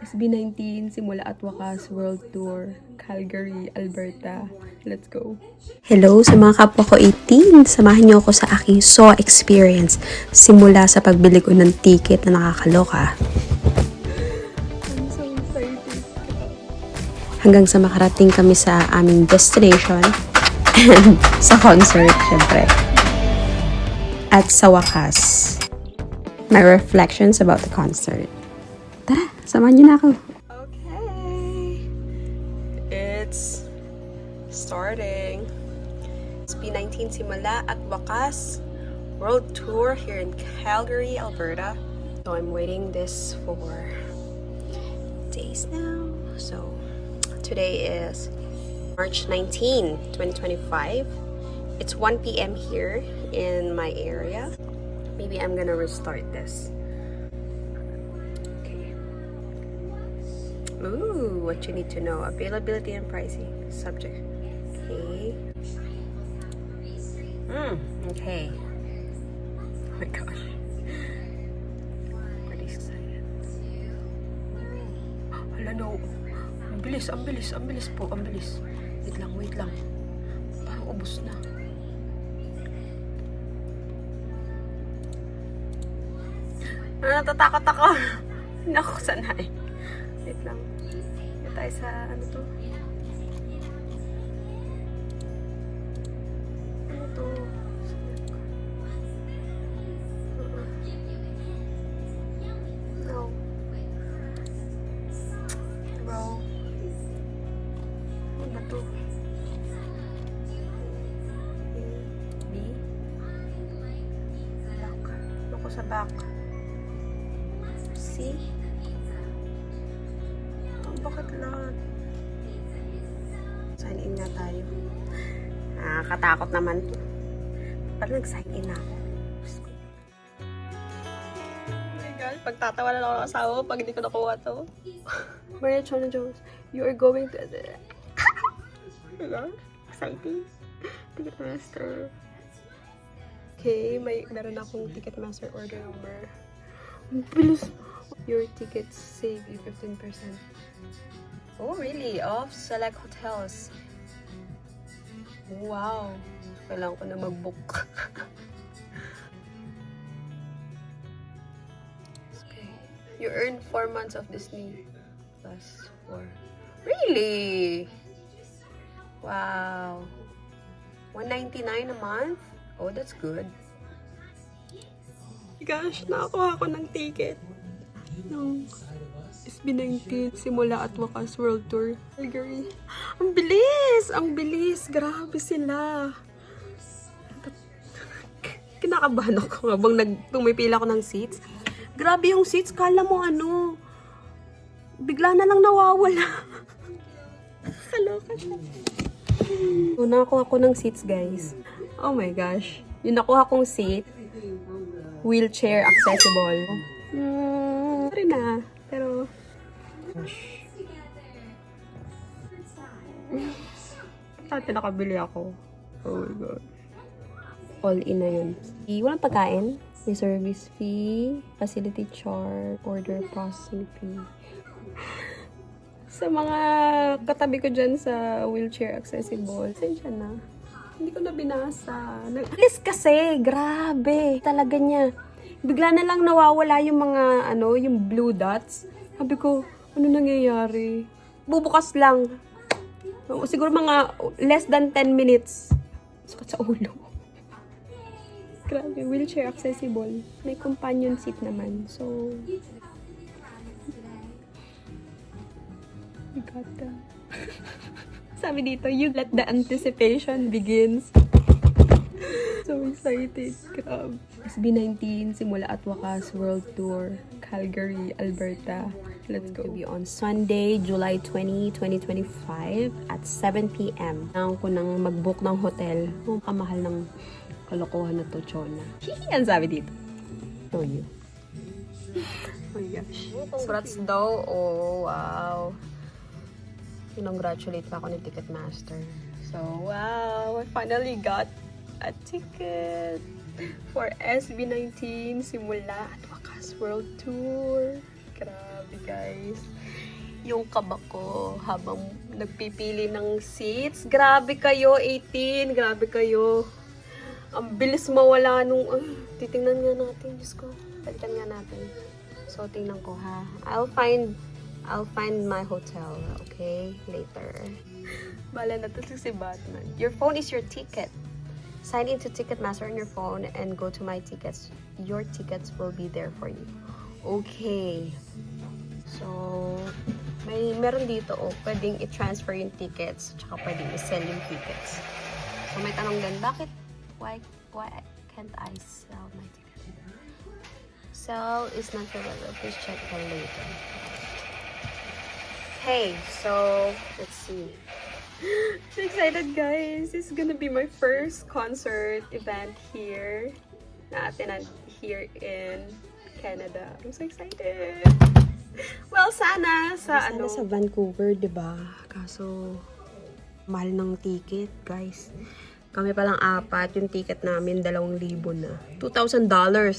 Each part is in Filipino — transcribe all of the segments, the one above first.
SB19, Simula at Wakas World Tour, Calgary, Alberta. Let's go! Hello sa mga kapwa ko 18. Samahan niyo ako sa aking SAW experience simula sa pagbili ko ng ticket na nakakaloka I'm so excited! hanggang sa makarating kami sa aming destination and sa concert, syempre. At sa wakas, my reflections about the concert. Tara, samahan niyo na ako. Okay, it's starting. SB19 Simula at Wakas World Tour here in Calgary, Alberta. So I'm waiting this for days now. So today is March 19, 2025. It's 1 p.m. here in my area. Maybe I'm gonna restart this. Ooh, what you need to know. Availability and pricing. Subject. Okay. Okay. Oh my gosh. Pretty excited. Hala, no. Ang bilis po, ang bilis. Wait lang. Parang ubos na. Natatakot ako. Naku, sanay. Wait lang. Dito tayo sa ano to? Ano to? No. Bro. Ano ba to? B? Back. Ako sa back. C? Bakit lahat? Sign in nga tayo. Nakakatakot naman to. Parang nag-sign in na ako. Oh my God, pagtatawa na lang ako ng asawa ko pag hindi ko nakuha to. Maria Chona Jones, you are going to... Oh my God, exciting. Ticketmaster. Okay, meron akong Ticketmaster order number. Ang bilis. Your tickets save you 15%. Oh, really? Off select hotels. Wow. Kailangan ko na mag-book. Okay. You earn 4 months of Disney plus 4. Really? Wow. $199 a month? Oh, that's good. Gosh, nakakuha ko ng ticket. Ng SB19 Simula at Wakas World Tour Calgary. Ang bilis! Grabe sila. Kinakabahan ako habang pumipila ko ng seats. Grabe yung seats. Kala mo ano, bigla na lang nawawala. Kaloka siya. So, nakakuha ko ng seats, guys. Oh my gosh. Yung nakuha kong seat, wheelchair accessible. Sorry na. Pero, dati nakabili ako. Oh my God. All in na yun. Walang pagkain. May service fee, facility charge, order processing fee. Sa mga katabi ko dyan sa wheelchair accessible, sensya na. Hindi ko na binasa. Alis kasi, grabe. Talaga niya. Bigla na lang nawawala yung mga, yung blue dots. Sabi ko, ano nangyayari? Bubukas lang. Siguro mga less than 10 minutes. Sakit sa ulo. Grabe, wheelchair accessible. May companion seat naman. So, we got that. Sabi dito, you let the anticipation begins. So excited. Grabe. SB19 Simula at Wakas World Tour, Calgary, Alberta. Let's go. Be on Sunday, July 20, 2025 at 7 p.m. Nang ko nang mag-book ng hotel. Ang kamahal ng kalokohan na to, Chona. Hihi, ang sabi dito. Show you. Oh my gosh. Surats daw. Oh, wow. Congratulate pa ako ni Ticketmaster. So, wow. I finally got a ticket for SB19 Simula at Wakas World Tour. Grabe, guys. yung kaba ko habang nagpipili ng seats. Grabe kayo, 18. Grabe kayo. Ang bilis mawala nung... titingnan nga natin. Diyos ko. Balikan nga natin. So, tingnan ko ha. I'll find my hotel. Okay? Later. Bala na to si Batman. Your phone is your ticket. Sign into Ticketmaster on your phone and go to my tickets. Your tickets will be there for you. Okay. So, meron dito, pwedeng i-transfer yung tickets, tsaka pwedeng i-sell yung tickets. So, may tanong din, why can't I sell my ticket? Sell is not available. Please check that later. Okay, so, let's see. So excited, guys. This is gonna be my first concert event here here in Canada. I'm so excited. Well, sana sa Vancouver, 'di ba? Kaso mahal ng ticket, guys. Kami pa lang 4, yung ticket namin 2,000 na. $2,000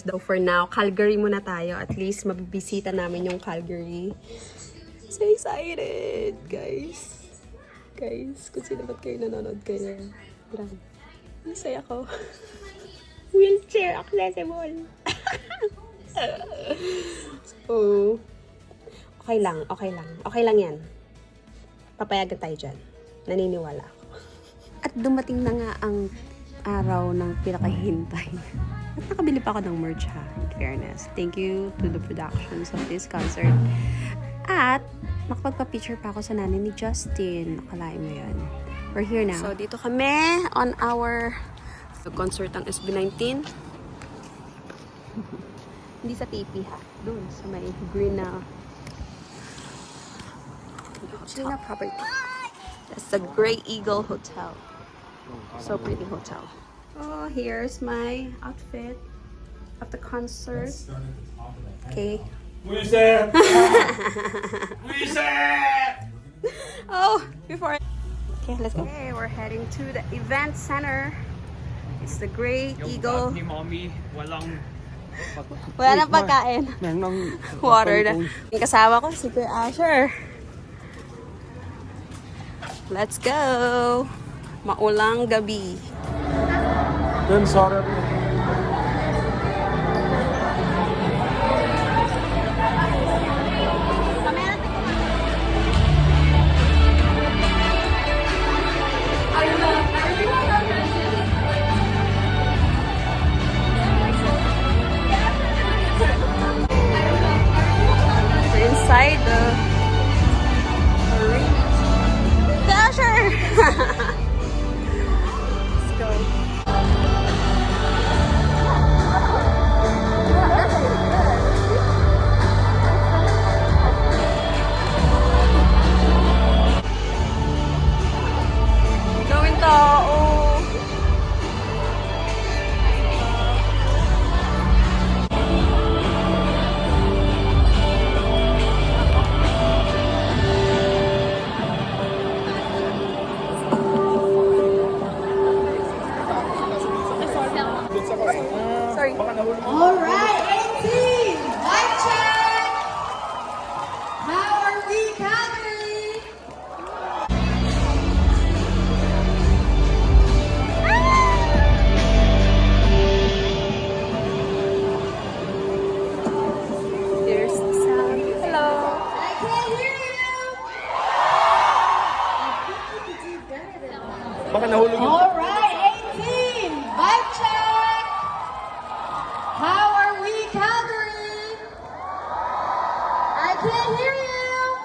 daw for now. Calgary muna tayo. At least mabibisita namin yung Calgary. So excited, guys. Guys, kung sino ba't kayo nanonood kayo. Grabe. Masaya ko. Wheelchair accessible. So, okay lang. Okay lang yan. Papayagan tayo dyan. Naniniwala ako. At dumating na nga ang araw ng pinakahintay. At nakabili pa ako ng merch ha, in fairness. Thank you to the productions of this concert. At makapagpa-picture pa ako sa nanay ni Justin. Nakalain mo yan. We're here now. So, dito kami on our concert ng SB19. Hindi sa TP ha. Doon sa may green na property. That's the Grey Eagle Hotel. So pretty hotel. Oh, here's my outfit of the concert. Okay. Reset! Reset! Oh, before. Okay, let's go. Okay, we're heading to the event center. It's the Grey Eagle. Ni mommy, walang Wala na pagkain. Water na. Yung kasama ko, si Kuya Asher. Let's go! Maulang gabi. Then sorry. We're inside the arena. Asher! Let's go. Gawin tao. Sorry. All right, 18. Mic check. How are we, Calgary? Here's the sound. Hello. I can't hear you. I think you could do better than that. Baka nahulog yung... All right, 18. Mic check. How are we, Calgary? I can't hear you.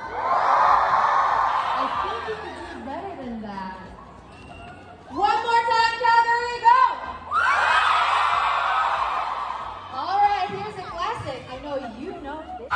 I think you could do better than that. One more time, Calgary, go. All right, here's a classic. I know you know this.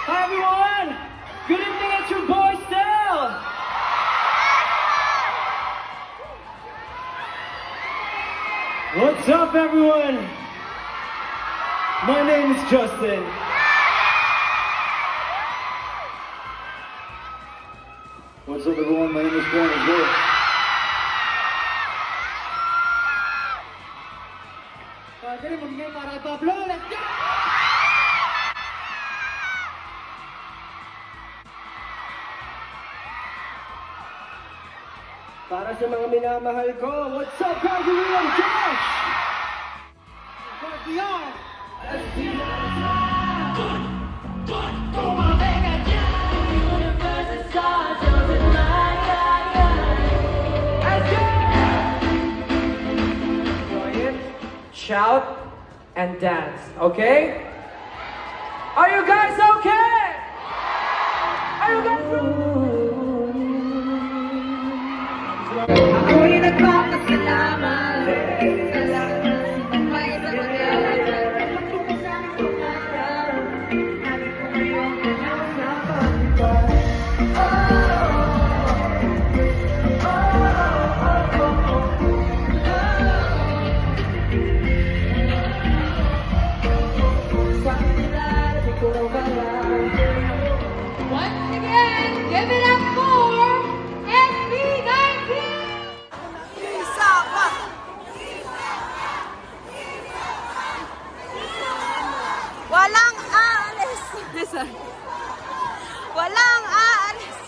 Hi everyone! Good evening, it's your boy Stel! What's up everyone? My name is Justin. What's up everyone? My name is Brian as well. Dali, mag-ingay para kay Pablo. Let's go! Para sa mga minamahal ko, what's up, Calgary and Josh? But we are shout and dance, okay? Are you guys okay? Are you guys Ako'y nagpapasalamat. Salamat sa buhay sa mga Once again, give it up for SB19! Walang aalis. Walang aalis.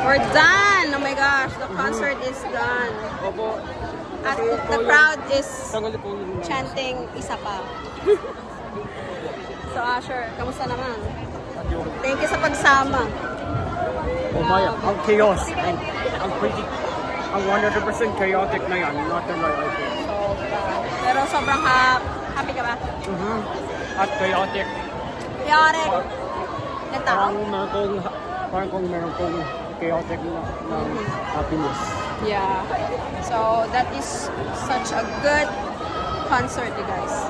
We're done! Oh my gosh, the concert is done. At the crowd is chanting isa pa. So Asher, kamusta naman? Thank you sa pagsama. Oh my, ang chaos. Ang pretty, ang 100% chaotic na yan. Not the right idea. Pero sobrang happy ka ba? At chaotic. Chaotic. Nagtao? Parang kung meron kong chaotic na happiness. Yeah. So that is such a good concert, you guys.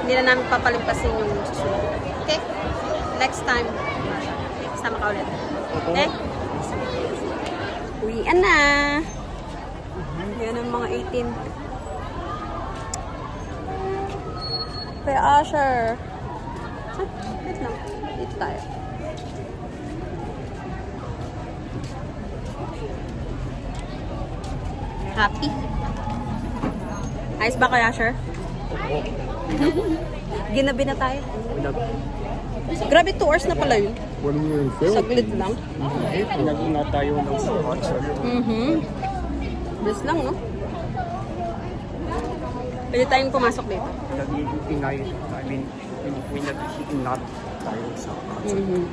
Hindi na namin papalimpasin yung susunod. Okay? Next time, sama ka ulit. Okay? Uwian na. Yan ang mga 18. Kaya Asher. Wait lang. Dito tayo. Happy? Ayos ba kaya, Asher? Ginabi na tayo. Grabe, 2 hours na pala yun. Saglit lang. Pinag-una tayo ng concert. Bis lang, no? Pwede tayong pumasok dito. Pinag-ingay. I mean, pinag-ingat tayo sa concert.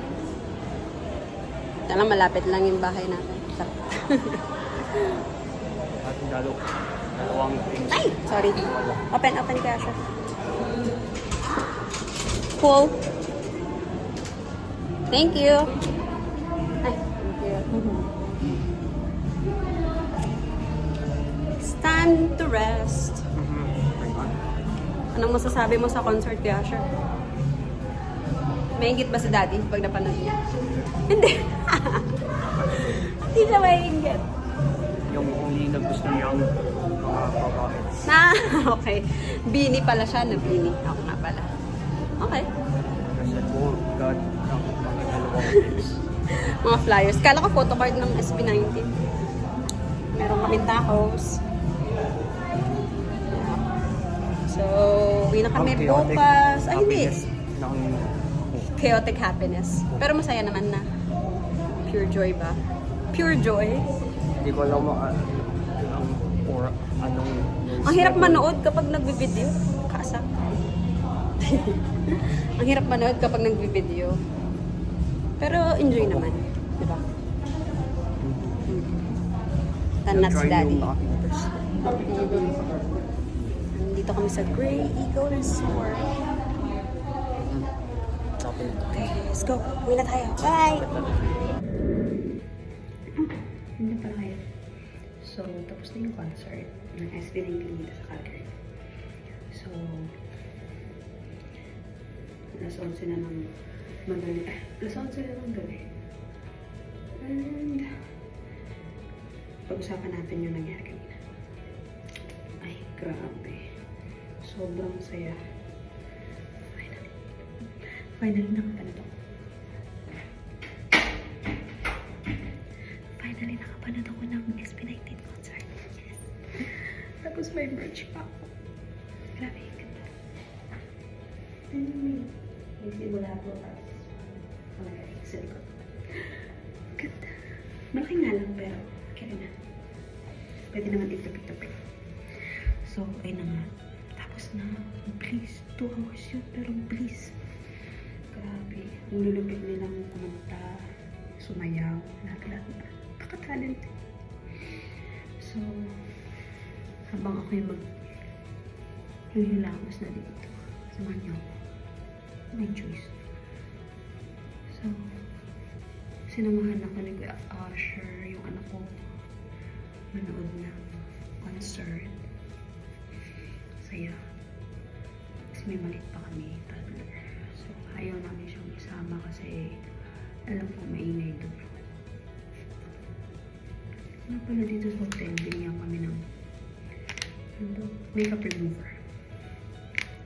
Talang malapit lang yung bahay natin. At dalawang things. Ay! Sorry. Open kaya siya. Cool. Thank you. Ay, thank you. It's time to rest. Anong masasabi mo sa concert, Asher? Maingit ba si Daddy pag napanood niya? Hindi. Hindi siya maingit. Yung only na gusto niyang mga babae. Okay. Bini pala siya, na Bini. Ako nga pala. Okay. Kasi, oh God, ang mga dalawang things. Mga flyers. Kala ko photocard ng SB19. Meron kaming tacos. So, uwi na kami Ang chaotic bukas. Ay, hindi. happiness ng Chaotic happiness. Pero masaya naman na. Pure joy ba? Pure joy? Hindi ko alam or anong... Ang hirap manood kapag nagbe-video. Kaasa. Ang hirap manood kapag nagbi-video. Pero enjoy naman. Diba? Tanats Try daddy. yung aking best. Nandito kami sa Grey Eagle Resort. Okay, let's go. Uwi na tayo. Bye! Hindi pala kayo. So, tapos na yung concert ng SB19 dito sa Calgary. So, alas 11 na ng magaling. Alas 11 na ng gabi. And, pag-usapan natin yung nangyari kanina. Ay, grabe. Sobrang saya. Finally nakapanood ako. Finally nakapanood ako ng SB19 concert. Yes. Tapos may merch pa ako. Grabe, ganda. May simula po as palagay sa likod. Ganda. Malaki nga lang pero kaya na. Pwede naman itapik-tapik. So, ayun na nga. Tapos na. Please. 2 hours yun pero please. Grabe. Ang lulupit nilang kumanta, sumayaw, lahat-lahat. Paka-talent. So, habang ako yung hilamos na dito, samahan niyo ako. May choice. So, sinamahan ako ni Kuya Usher, yung anak ko, manood ng concert. Saya. Kasi may maliit pa kami, toddler. So, ayaw namin siyang isama kasi alam ko maingay doon. Ano pala dito sa hotel, binigyan kami ng makeup remover.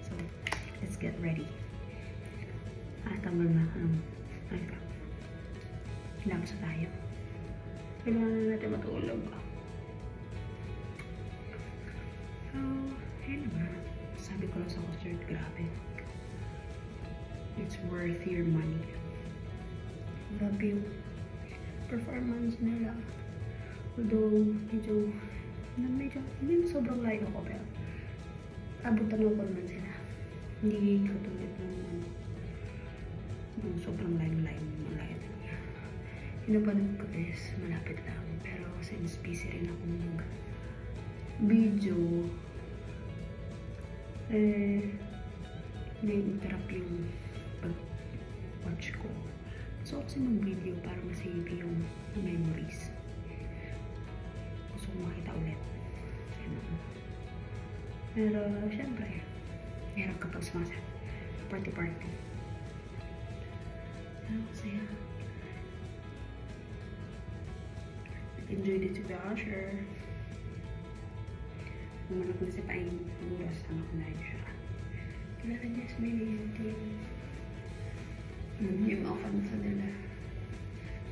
So, let's get ready. Tanggal na ako ng makeup. Hilamos na tayo. Kailangan na natin matulog. So, ayun naman. Sabi ko lang sa concert, grabe. It's worth your money. Grabe yung performance nila. Although, medyo hindi sobrang layo ako, pero abutan ako naman sila. Hindi katulad ng sobrang layo talaga. Pinapanood ko is malapit lang, pero since busy rin ako mag-video, na-interrupt yung pag-watch ko. So, kasi mag-video para masave yung memories. Gusto ko makita ulit. Pero, syempre, meron kapag sumasa. Party-party. Pero, masaya. Enjoy din si The Usher. Umanap na si Paing Luras. Ano ko na siya. Kilala niya sa may team. Yung mga fans nila.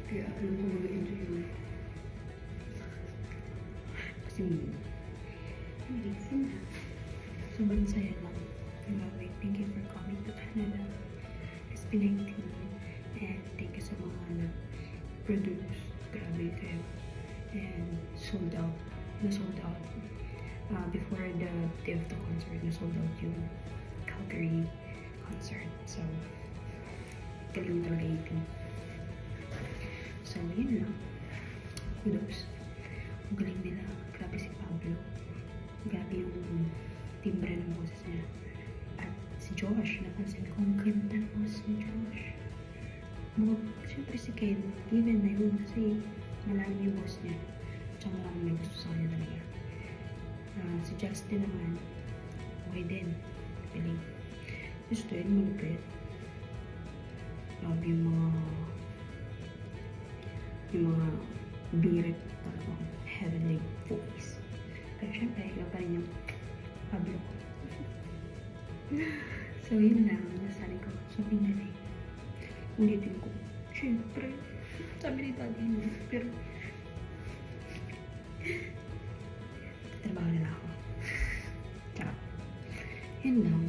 Kaya alam ko mag-enjoy yun. Kasi amazing na. Sobrang saya lang. Grabe, thank you for coming to Canada. SB19. And thank you sa mga nag-produce. Grabe kayo. And sold out. Na-sold out. Before the day of the concert, na-sold out yung Calgary concert. So, galing talaga ito. So, yun lang. Kudos. Ang galing nila. Grabe si Pablo. Grabe yung timbre ng boses niya. At si Josh, napansin ko, ang ganda ng boses ni Josh. Siyempre si Ken, given na yun kasi malalim yung boses niya. Tsaka marami may gusto sa kanya talaga. Si Justin naman, okay din. Piling. Gusto yun, malupit. Grabe yung mga birit talagang heavenly voice. Pero syempre, iba pa rin yung Pablo. So, yun lang. Nasabi ko, so pinali. Ulitin ko. Syempre, sabi ni Daddy mo. Pero, trabaho nila ako. Tsaka, yun lang.